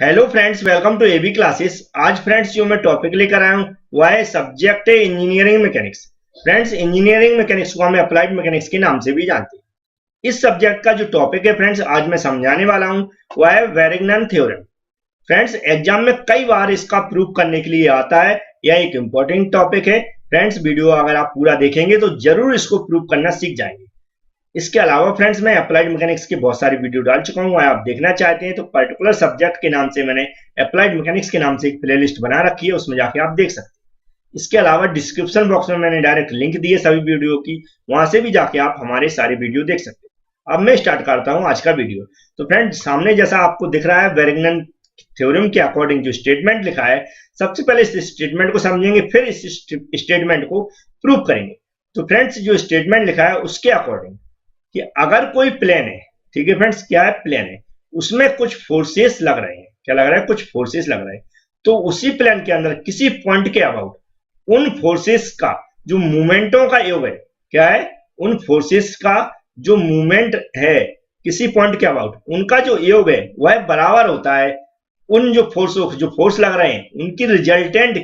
Hello friends, welcome to AB classes. आज friends जो मैं टॉपिक लेकर आया हूँ वह है सब्जेक्ट है engineering mechanics. Friends, engineering mechanics को हम अप्लाइड मैकेनिक्स के नाम से भी जानते हैं। इस सब्जेक्ट का जो टॉपिक है फ्रेंड्स आज मैं समझाने वाला हूँ वह है वेरिग्नन थ्योरम। फ्रेंड्स, एग्जाम में कई बार इसका प्रूफ करने के लिए आता है। यह एक इंपॉर्टेंट टॉपिक है। फ्रेंड्स, वीडियो अगर आप पूरा देखेंगे तो जरूर इसको प्रूफ करना सीख जाएंगे। इसके अलावा फ्रेंड्स मैं अप्लाइड मैकेनिक्स के बहुत सारे वीडियो डाल चुका हूँ। आप देखना चाहते हैं तो पर्टिकुलर सब्जेक्ट के नाम से मैंने अप्लाइड मैकेनिक्स के नाम से एक प्लेलिस्ट बना रखी है, उसमें जाके आप देख सकते हैं। इसके अलावा डिस्क्रिप्शन बॉक्स में मैंने डायरेक्ट लिंक दी है सभी वीडियो की, वहां से भी जाके आप हमारे सारे वीडियो देख सकते हैं। अब मैं स्टार्ट करता हूँ आज का वीडियो। तो फ्रेंड्स, सामने जैसा आपको दिख रहा है वेरिग्नन थ्योरम के अकॉर्डिंग जो स्टेटमेंट लिखा है, सबसे पहले इस स्टेटमेंट को समझेंगे, फिर इस स्टेटमेंट को प्रूव करेंगे। तो फ्रेंड्स, जो स्टेटमेंट लिखा है उसके अकॉर्डिंग कि अगर कोई प्लेन है, ठीक है फ्रेंड्स, क्या है, प्लेन है, उसमें कुछ फोर्सेस लग रहे हैं। क्या लग रहा है? कुछ फोर्सेस लग रहे हैं। तो उसी प्लेन के अंदर किसी पॉइंट के अबाउट उन फोर्सेस का जो मूवमेंटों का योग है, क्या है, उन फोर्सेस का जो मूवमेंट है किसी पॉइंट के अबाउट, उनका जो योग है वह बराबर होता है उन जो फोर्स लग रहे हैं उनकी रिजल्टेंट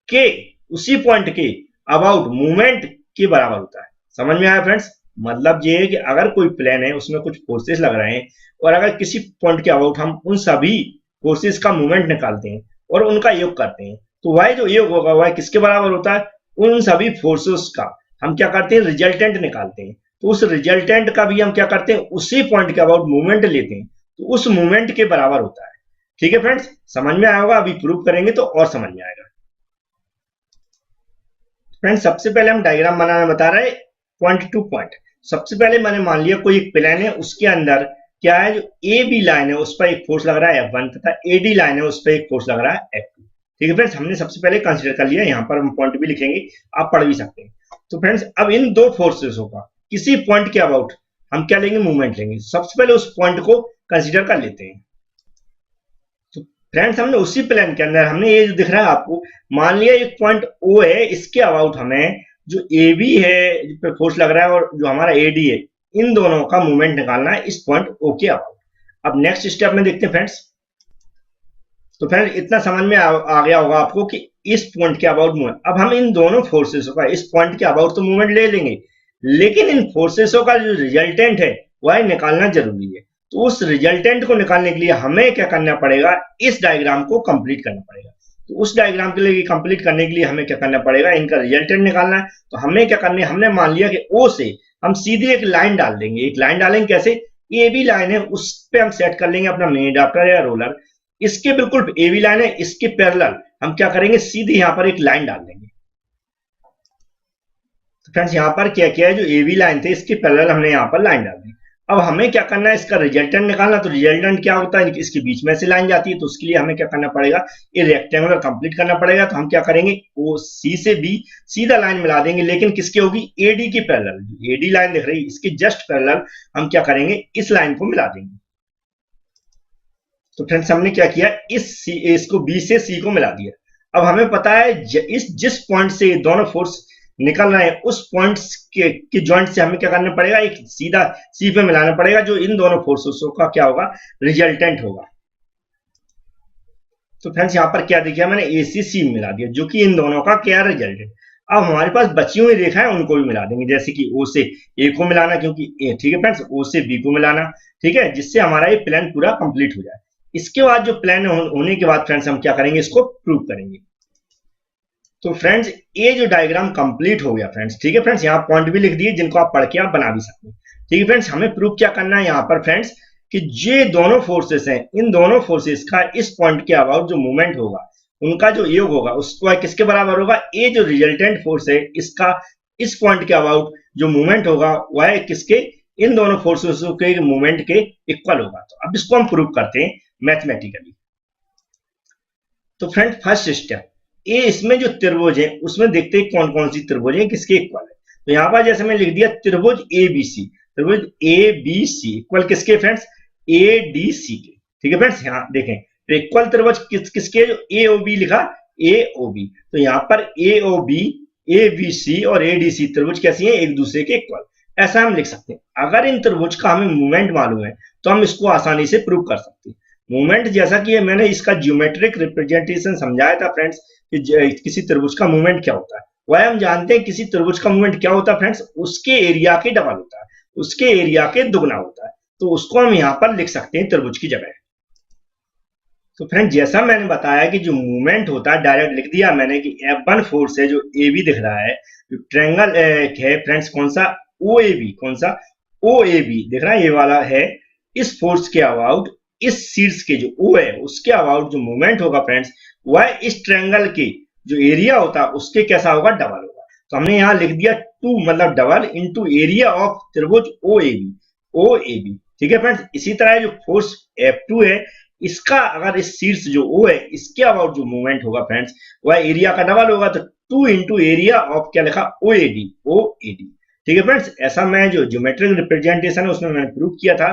के उसी पॉइंट के अबाउट मूवमेंट के बराबर होता है। समझ में आया फ्रेंड्स? मतलब ये है कि अगर कोई प्लेन है उसमें कुछ फोर्सेस लग रहे हैं और अगर किसी पॉइंट के अबाउट हम उन सभी फोर्सेस का मूवमेंट निकालते हैं और उनका योग करते हैं, तो वह जो योग होगा वह किसके बराबर होता है? उन सभी फोर्सेस का हम क्या करते हैं? रिजल्टेंट निकालते हैं। तो उस रिजल्टेंट का भी हम क्या करते हैं? उसी पॉइंट के अबाउट मूवमेंट लेते हैं, तो उस मूवमेंट के बराबर होता है। ठीक है फ्रेंड्स, समझ में आया होगा। अभी प्रूव करेंगे तो और समझ में आएगा। फ्रेंड्स, सबसे पहले हम डायग्राम बनाना बता रहे हैं पॉइंट टू पॉइंट। सबसे पहले मैंने मान लिया कोई एक प्लेन है, उसके अंदर क्या है, जो ए बी लाइन है उस पर एक फोर्स लग रहा है F1 तथा ए डी लाइन है उस पर एक फोर्स लग रहा है F2। ठीक है फ्रेंड्स, हमने सबसे पहले कंसीडर कर लिया। यहाँ पर हम पॉइंट भी लिखेंगे, आप पढ़ भी सकते हैं। तो फ्रेंड्स, अब इन दो फोर्सेस का किसी पॉइंट के अबाउट हम क्या लेंगे? मूवमेंट लेंगे। सबसे पहले उस पॉइंट को कंसिडर कर लेते हैं। तो फ्रेंड्स, हमने उसी प्लेन के अंदर हमने ये जो दिख रहा है आपको, मान लिया एक पॉइंट O है, इसके अबाउट हमें जो ए बी है जिस पर फोर्स लग रहा है और जो हमारा ए डी है, इन दोनों का मूवमेंट निकालना है इस पॉइंट ओ के अबाउट। अब नेक्स्ट स्टेप में देखते हैं फ्रेंड्स। तो फ्रेंड्स, इतना समझ में आ गया होगा आपको कि इस पॉइंट के अबाउट मूवमेंट। अब हम इन दोनों फोर्सेस का इस पॉइंट के अबाउट तो मूवमेंट ले लेंगे, लेकिन इन फोर्सेसों का जो रिजल्टेंट है वह निकालना जरूरी है। तो उस रिजल्टेंट को निकालने के लिए हमें क्या करना पड़ेगा? इस डायग्राम को कंप्लीट करना पड़ेगा। तो उस डायग्राम के लिए कंप्लीट करने के लिए हमें क्या करना पड़ेगा? इनका रिजल्टेंट निकालना है। तो हमें क्या करना है? हमने मान लिया कि ओ से हम सीधे एक लाइन डाल देंगे। एक लाइन डालेंगे कैसे? ए बी लाइन है, उस पे हम सेट कर लेंगे अपना मिनी ड्राफ्टर या रोलर। इसके बिल्कुल ए बी लाइन है, इसके पैरेलल हम क्या करेंगे? सीधे यहाँ पर एक लाइन डाल देंगे। तो फ्रेंड्स, यहाँ पर क्या किया है, जो ए बी लाइन थे इसके पैरेलल हमने यहाँ पर लाइन डाल दी। अब हमें क्या करना है? इसका रिजल्टेंट निकालना। तो रिजल्टेंट क्या होता है? इसके बीच में से लाइन जाती है, तो उसके लिए हमें क्या करना पड़ेगा? ये रेक्टेंगुलर कंप्लीट करना पड़ेगा। तो हम क्या करेंगे? ओ सी से बी सीधा लाइन मिला देंगे, लेकिन किसकी होगी? एडी की पैरेलल। एडी लाइन दिख रही है, इसके जस्ट पैरेलल हम क्या करेंगे? इस लाइन को मिला देंगे। तो फ्रेंड्स, हमने क्या किया? इसको बी से सी को मिला दिया। अब हमें पता है जिस पॉइंट से दोनों फोर्स निकल रहे हैं उस पॉइंट के जॉइंट से हमें क्या करना पड़ेगा? एक सीधा सी पे मिलाना पड़ेगा, जो इन दोनों फोर्सेस का क्या होगा? रिजल्टेंट होगा। तो फ्रेंड्स, यहाँ पर क्या देखिए, मैंने ए सी सी मिला दिया, जो कि इन दोनों का क्या रिजल्टेंट। अब हमारे पास बची हुई रेखा है उनको भी मिला देंगे, जैसे कि ओ से ए को मिलाना, क्योंकि ए, ठीक है फ्रेंड्स, ओ से बी को मिलाना, ठीक है, जिससे हमारा ये प्लान पूरा कंप्लीट हो जाए। इसके बाद जो प्लान होने के बाद फ्रेंड्स हम क्या करेंगे? इसको प्रूव करेंगे। तो फ्रेंड्स, ये जो डायग्राम कंप्लीट हो गया फ्रेंड्स, ठीक है फ्रेंड्स, यहाँ पॉइंट भी लिख दिए जिनको आप पढ़ के आप बना भी सकते हैं। ठीक है फ्रेंड्स, हमें प्रूव क्या करना है यहाँ पर फ्रेंड्स, कि ये दोनों फोर्सेस हैं, इन दोनों फोर्सेस का इस पॉइंट के अबाउट जो मूवमेंट होगा, उनका जो योग होगा उसको किसके बराबर होगा? ये जो रिजल्टेंट फोर्स है इसका इस पॉइंट के अबाउट जो मूवमेंट होगा वह किसके? इन दोनों फोर्सेस के मूवमेंट के इक्वल होगा। तो अब इसको हम प्रूव करते हैं मैथमेटिकली। तो फ्रेंड, फर्स्ट स्टेप, ये इसमें जो त्रिभुज है उसमें देखते हैं कौन कौन सी त्रिभुज है किसके इक्वल है। तो यहाँ पर जैसे मैं लिख दिया त्रिभुज ए बी सी, त्रिभुज ए बी सी इक्वल किसके फ्रेंड्स? ए डी सी के। ठीक है फ्रेंड्स, यहाँ देखें तो इक्वल त्रिभुज किसके? जो ए ओ बी लिखा, ए ओ बी। तो यहाँ पर ए O B, A B C और ए डी सी त्रिभुज कैसी है? एक दूसरे के इक्वल। ऐसा हम लिख सकते हैं। अगर इन त्रिभुज का हमें मूवमेंट मालूम है तो हम इसको आसानी से प्रूव कर सकते हैं। मूवमेंट जैसा कि मैंने इसका ज्योमेट्रिक रिप्रेजेंटेशन समझाया था फ्रेंड्स कि किसी त्रिभुज का मूवमेंट क्या होता है, वह हम जानते हैं किसी त्रिभुज का मूवमेंट क्या होता है फ्रेंड्स, उसके एरिया के डबल होता है, उसके एरिया के दुगना होता है। तो उसको हम यहाँ पर लिख सकते हैं त्रिभुज की जगह। तो फ्रेंड जैसा मैंने बताया कि जो मूवमेंट होता है डायरेक्ट लिख दिया मैंने कि F1 फोर्स है जो ए बी दिख रहा है, जो ट्रायंगल है फ्रेंड्स कौन सा ओ ए बी, कौन सा ओ ए बी दिख रहा है ये वाला है, इस फोर्स के अबाउट इस शीर्ष के जो ओ है उसके अबाउट जो मूवमेंट होगा फ्रेंड्स वह इस ट्रायंगल के जो एरिया होता है उसके कैसा होगा, डबल होगा। तो हमने यहाँ लिख दिया 2 मतलब डबल इंटू एरिया ऑफ त्रिभुज ओ ए बी। ठीक है फ्रेंड्स, इसी तरह जो फोर्स F2 है इसका अगर इस शीर्ष जो O है इसके अबाउट जो मूवमेंट होगा फ्रेंड्स वह एरिया का डबल होगा, तो 2 इंटू एरिया ऑफ क्या लिखा OAD। ठीक है फ्रेंड्स, ऐसा मैं जो ज्योमेट्रिक रिप्रेजेंटेशन है उसमें मैंने प्रूव किया था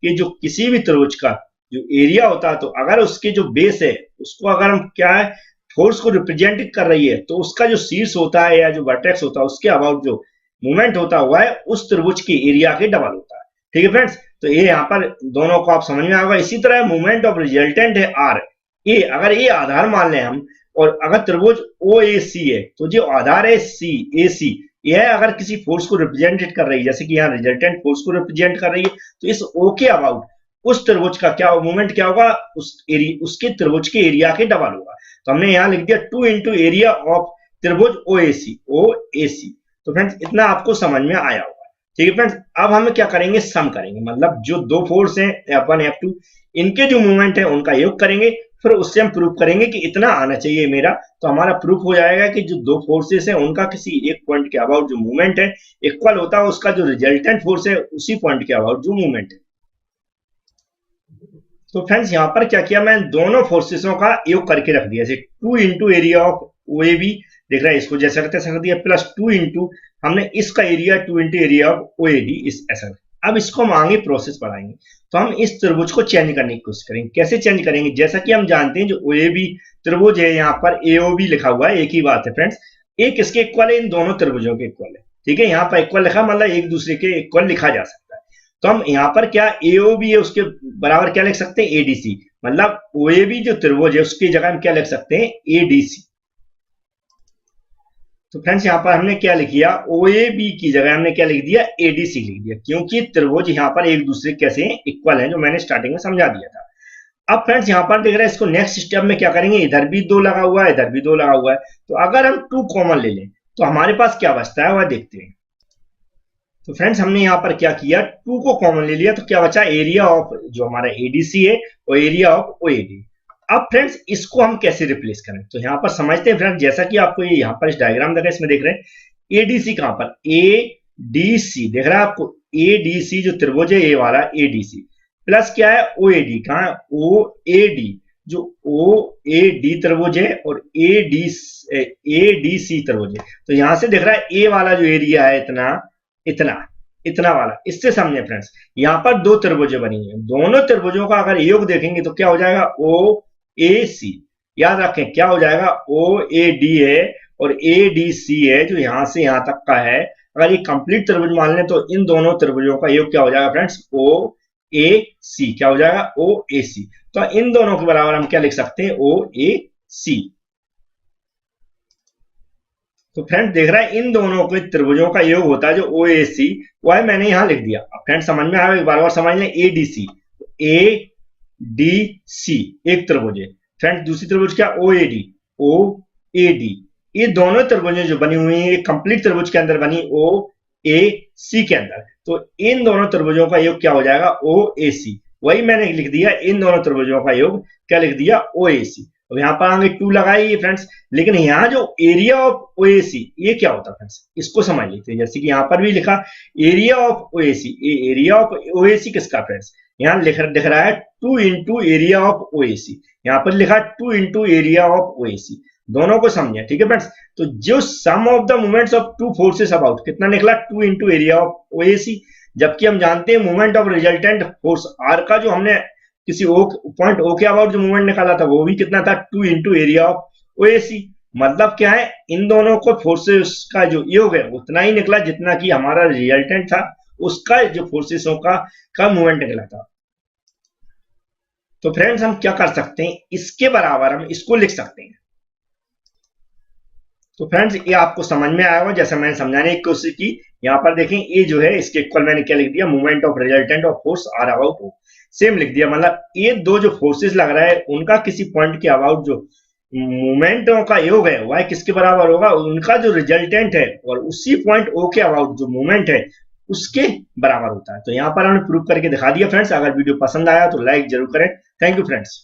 कि जो किसी भी त्रिभुज का जो एरिया होता है तो अगर उसके जो बेस है उसको अगर हम क्या है फोर्स को रिप्रेजेंट कर रही है तो उसका जो शीर्ष होता है या जो वर्टेक्स होता है उसके अबाउट जो मूवमेंट होता है वह उस त्रिभुज के एरिया के डबल होता है। ठीक है फ्रेंड्स, तो ये यहाँ पर दोनों को आप समझ में आएगा। इसी तरह मूवमेंट ऑफ रिजल्टेंट है आर ए, अगर ये आधार मान लें हम और अगर त्रिभुज ओ ए सी है तो जो आधार है सी ए सी यह अगर किसी फोर्स को रिप्रेजेंट कर रही है जैसे कि यहाँ रिजल्टेंट फोर्स को रिप्रेजेंट कर रही है तो इस ओ के अबाउट उस त्रिभुज का क्या मूवमेंट क्या होगा, उसके त्रिभुज के एरिया के डबल होगा। तो हमने यहाँ लिख दिया 2 इंटू एरिया ऑफ त्रिभुज ओ ए सी। तो फ्रेंड्स इतना आपको समझ में आया होगा। ठीक है फ्रेंड्स, अब हम क्या करेंगे, सम करेंगे, मतलब जो दो फोर्स हैं F1 F2 इनके जो मूवमेंट है उनका योग करेंगे, फिर उससे हम प्रूव करेंगे कि इतना आना चाहिए मेरा। तो हमारा प्रूफ हो जाएगा कि जो दो फोर्सेस है उनका किसी एक पॉइंट के अबाउट जो मूवमेंट है इक्वल होता है उसका जो रिजल्टेंट फोर्स है उसी पॉइंट के अबाउट जो मूवमेंट है। तो फ्रेंड्स यहाँ पर क्या किया, मैं दोनों फोर्सेसों का योग करके रख दिया, जैसे 2 into area of O A B देख रहा है इसको जैसा करते दिया प्लस 2 इंटू हमने इसका area 2 into area of O A D इस ऐसा। अब इसको हम आगे प्रोसेस बढ़ाएंगे तो हम इस त्रिभुज को चेंज करने की कोशिश करेंगे। कैसे चेंज करेंगे, जैसा कि हम जानते हैं जो ओ ए बी त्रिभुज है यहाँ पर ए ओ बी लिखा हुआ है, एक ही बात है फ्रेंड्स, एक इसके इक्वल है, इन दोनों त्रिभुजों के इक्वल है। ठीक है, यहाँ पर इक्वल लिखा मतलब एक दूसरे के इक्वल लिखा जा सकता है। तो हम यहाँ पर क्या ए ओ बी है उसके बराबर क्या लिख सकते हैं, एडीसी, मतलब ओ ए बी जो त्रिभुज है उसकी जगह हम क्या लिख सकते हैं, एडीसी। तो फ्रेंड्स यहाँ पर हमने क्या लिख दिया, ओ ए बी की जगह हमने क्या लिख दिया, एडीसी लिख दिया, क्योंकि त्रिभुज यहाँ पर एक दूसरे कैसे इक्वल हैं जो मैंने स्टार्टिंग में समझा दिया था। अब फ्रेंड्स यहाँ पर देख रहे हैं इसको नेक्स्ट स्टेप में क्या करेंगे, इधर भी 2 लगा हुआ है इधर भी 2 लगा हुआ है, तो अगर हम 2 कॉमन ले लें तो हमारे पास क्या बचता है वह देखते हैं। तो फ्रेंड्स हमने यहाँ पर क्या किया, 2 को कॉमन ले लिया तो क्या बचा, एरिया ऑफ जो हमारा एडीसी है और एरिया ऑफ ओएडी। अब फ्रेंड्स इसको हम कैसे रिप्लेस करें, तो यहाँ पर समझते हैं फ्रेंड्स, जैसा कि आपको ये यहाँ पर इस डायग्राम देख रहे हैं इसमें देख रहे हैं एडीसी कहां पर, एडीसी देख रहा है आपको, एडीसी जो त्रिभुज है ए वाला एडीसी प्लस क्या है ओएडी, कहां ओएडी जो ओएडी त्रिभुज है और एडीसी त्रिभुज है। तो यहां से देख रहा है ए वाला जो एरिया है इतना इतना इतना वाला, इससे समझे फ्रेंड्स यहाँ पर 2 त्रिभुजें बनी है, दोनों त्रिभुजों का अगर योग देखेंगे तो क्या हो जाएगा, ओ ए सी, याद रखें क्या हो जाएगा, ओ ए डी है और ए डी सी है जो यहां से यहां तक का है। अगर ये कंप्लीट त्रिभुज मान लें तो इन दोनों त्रिभुजों का योग क्या हो जाएगा फ्रेंड्स, ओ ए सी, क्या हो जाएगा, ओ ए सी। तो इन दोनों के बराबर हम क्या लिख सकते हैं, ओ ए सी। तो फ्रेंड्स देख रहा है इन दोनों के त्रिभुजों का योग होता है जो ओ ए सी, वह मैंने यहां लिख दिया। अब फ्रेंड्स समझ में आया, एक बार समझ लें, A D C, A D C एक त्रिभुज है फ्रेंड्स, दूसरी त्रिभुज क्या, ओ A D, O A D, ये दोनों त्रिभुजें जो बनी हुई है कंप्लीट त्रिभुज के अंदर बनी ओ ए सी के अंदर, तो इन दोनों त्रिभुजों का योग क्या हो जाएगा, ओ ए सी। वही मैंने लिख दिया, इन दोनों त्रिभुजों का योग क्या लिख दिया, ओ ए सी। अब यहाँ पर आगे 2 लगाइए फ्रेंड्स, लेकिन यहाँ जो एरिया ऑफ ओएसी ये क्या होता है फ्रेंड्स, इसको समझ लेते हैं। जैसे कि यहाँ पर भी लिखा area of OAC, area of OAC किसका फ्रेंड्स, यहाँ दिख रहा है 2 इंटू एरिया ऑफ ओएसी, यहाँ पर लिखा 2 इंटू एरिया ऑफ ओएसी, दोनों को समझे। ठीक है फ्रेंड्स, तो जो sum of the movements of 2 forces about कितना निकला, 2 इंटू एरिया ऑफ ओएसी, जबकि हम जानते हैं movement of resultant force R का जो हमने किसी पॉइंट ओ के अबाउट जो मूवमेंट निकाला था वो भी कितना था, 2 इंटू एरिया ऑफ ओएसी। मतलब क्या है, इन दोनों को फोर्सेस का जो योग है उतना ही निकला जितना कि हमारा रिजल्टेंट था उसका जो फोर्सेसों का मूवमेंट निकला था। तो फ्रेंड्स हम क्या कर सकते हैं, इसके बराबर हम इसको लिख सकते हैं। तो फ्रेंड्स ये आपको समझ में आया होगा, जैसे मैंने समझाने की कोशिश की। यहाँ पर देखें ये जो है इसके इक्वल मैंने क्या लिख दिया, movement of resultant of force R about O, same लिख दिया। मतलब ये दो जो फोर्सेस लग रहा है उनका किसी पॉइंट के अबाउट जो मूवमेंटों का योग है वह किसके बराबर होगा, उनका जो रिजल्टेंट है और उसी पॉइंट ओ के अबाउट जो मूवमेंट है उसके बराबर होता है। तो यहाँ पर हमने प्रूव करके दिखा दिया फ्रेंड्स। अगर वीडियो पसंद आया तो लाइक जरूर करें। Thank you friends.